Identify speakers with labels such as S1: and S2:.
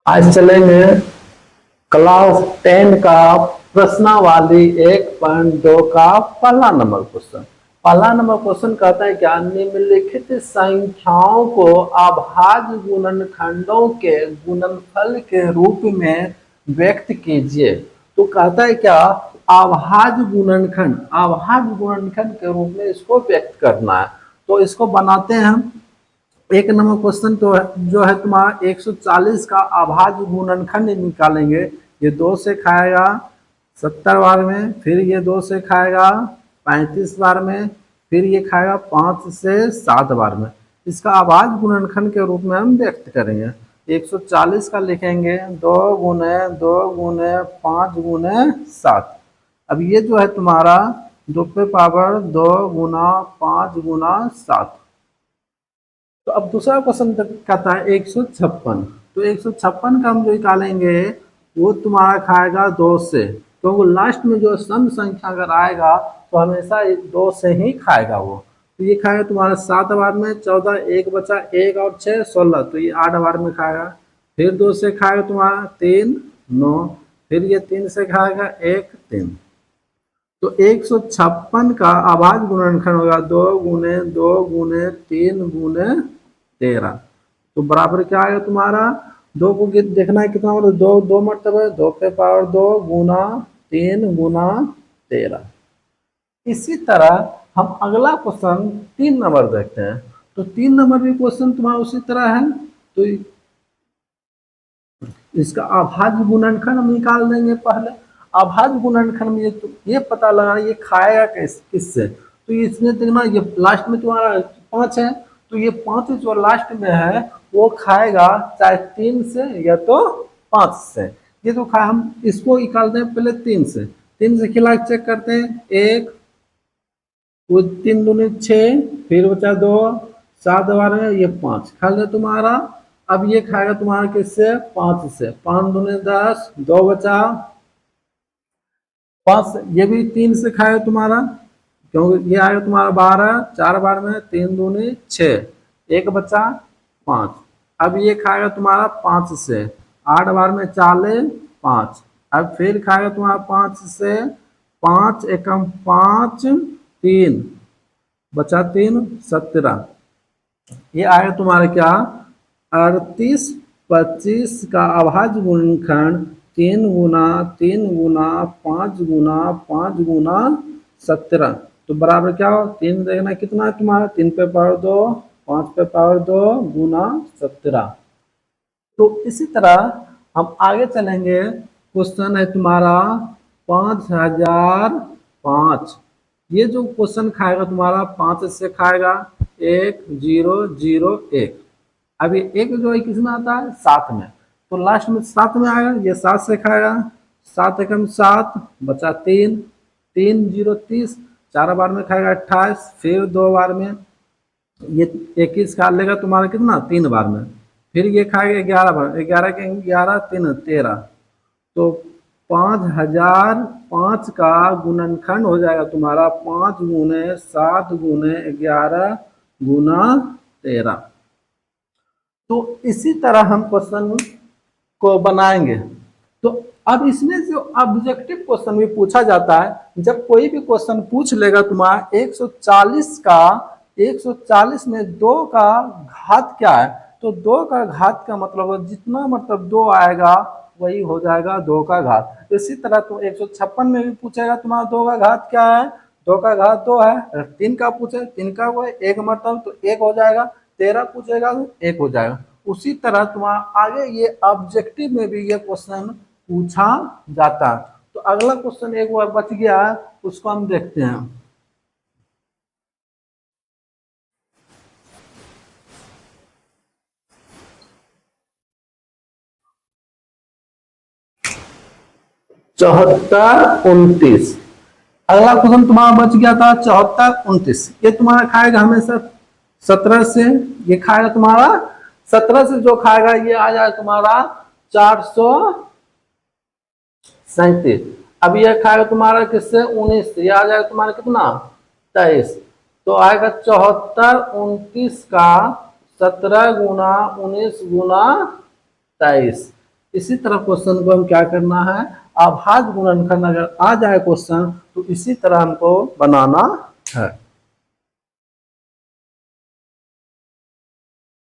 S1: आज चलेंगे क्लास 10 का प्रश्नावली 1.2 का पहला नंबर क्वेश्चन। पहला नंबर क्वेश्चन कहता है क्या, निम्नलिखित संख्याओं को अभाज्य गुणनखंडों के गुणनफल के रूप में व्यक्त कीजिए। तो कहता है क्या, अभाज्य गुणनखंड के रूप में इसको व्यक्त करना है। तो इसको बनाते हैं हम। एक नंबर क्वेश्चन तो जो है तुम्हारा 140 का अभाज्य गुणनखंड निकालेंगे। ये 2 से खाएगा 70 बार में, फिर ये 2 से खाएगा 35 बार में, फिर ये खाएगा 5 से 7 बार में। इसका अभाज्य गुणनखंड के रूप में हम व्यक्त करेंगे। 140 का लिखेंगे 2 गुने 2 गुने 5 गुने 7। अब ये जो है तुम्हारा 2 पे पावर 2 गुना 5 गुना 7। तो अब दूसरा क्वेश्चन कहता है 156। तो 156 का हम जो निकालेंगे वो तुम्हारा खाएगा 2 से, तो लास्ट में जो सम संख्या अगर आएगा तो हमेशा 2 से ही खाएगा वो। तो ये खाएगा तुम्हारा 7 बार में, 14 एक बचा, 1 और 6 16, तो ये 8 बार में खाएगा। फिर 2 से खाएगा तुम्हारा 3 9, फिर ये 3 से खाएगा 1 3। तो 156 का अभाज्य गुणनखंड होगा 2 गुने 2 गुने 3 गुने 13। तो बराबर क्या आएगा तुम्हारा, 2 को देखना है कितना, मतलब 2 2 मरतबा 2 पे पावर 2 गुना 3 गुना 13। इसी तरह हम अगला क्वेश्चन 3 नंबर देखते हैं। तो 3 नंबर भी क्वेश्चन तुम्हारा उसी तरह है। तो इसका अभाज्य गुणनखंड हम निकाल देंगे पहले। अभाज्य गुणनखंड में ये पता लगा ये खाएगा किससे। तो इसमें देखना, ये लास्ट में तुम्हारा 5 है, तो ये 5 जो लास्ट में है वो खाएगा चाहे 3 से या तो 5 से। ये तो खा, हम इसको निकालते हैं पहले 3 से। 3 से खिला चेक करते हैं, 1 वो 3 दूनी 6, फिर बचा 2 7 बार में ये 5 खा लिया तुम्हारा। अब ये खाएगा तुम्हारा किससे, 5 से। 5 दूनी 10, 2 बचा 5, ये भी 3 से खाएगा तुम्हारा, क्योंकि ये आएगा तुम्हारा 12 4 बार में, 3 दूनी 6, 1 बचा 5। अब ये खाएगा तुम्हारा 5 से, 8 बार में 4 5। अब फिर खाएगा तुम्हारा 5 से, 5 एकम 5 3 बचा 3 17। ये आएगा तुम्हारा क्या, 38 25 का अभाज्य गुणनखंड 3 गुना 3 गुना 5 गुना 5 गुना 17। तो बराबर क्या हो, 3 देखना कितना है तुम्हारा, 3 पे पावर 2 5 पे पावर 2 गुना 17। तो इसी तरह हम आगे चलेंगे। क्वेश्चन है तुम्हारा 5005। ये जो क्वेश्चन खाएगा तुम्हारा 5 से खाएगा 1 0 0 1। अब ये 1 जो है किसमें आता है, 7 में, तो लास्ट में 7 में आएगा। ये 7 से खाएगा, 7 एकम 7 बचा 3 3 0 30, 4 बार में खाएगा 28, फिर 2 बार में ये 21 खा लेगा तुम्हारा कितना, 3 बार में। फिर ये खाएगा 11 बार, 11 के 11 3 13। तो 5005 का गुणनखंड हो जाएगा तुम्हारा 5 गुने 7 गुने 11 गुना 13। तो इसी तरह हम क्वेश्चन को बनाएंगे। तो अब इसमें जो ऑब्जेक्टिव क्वेश्चन भी पूछा जाता है, जब कोई भी क्वेश्चन पूछ लेगा तुम्हारा 140 का, 140 में 2 का घात क्या है, तो 2 का घात का मतलब जितना मतलब 2 आएगा वही हो जाएगा 2 का घात। इसी तरह तो 156 में भी पूछेगा तुम्हारा 2 का घात क्या है, 2 का घात 2 है। 3 का पूछे, 3 का वो है 1 मतलब तो 1 हो जाएगा। 13 पूछेगा तो 1 हो जाएगा। उसी तरह तुम्हारा आगे ये ऑब्जेक्टिव में भी ये क्वेश्चन पूछा जाता है। तो अगला क्वेश्चन एक बार बच गया है, उसको हम देखते हैं। चौहत्तर 29। अगला क्वेश्चन तुम्हारा बच गया था 74 29। ये तुम्हारा खाएगा हमेशा 17 से, ये खाएगा तुम्हारा 17 से, जो खाएगा ये आ जाएगा तुम्हारा 437। अब ये खाएगा तुम्हारा किससे, 19 से, ये आ जाएगा तुम्हारा कितना 23। तो आएगा 74 29 का 17 गुना 19 गुना 23। इसी तरह क्वेश्चन को हम क्या करना है, अभाज्य गुणनखंड अगर आ जाए क्वेश्चन तो इसी तरह हमको बनाना है।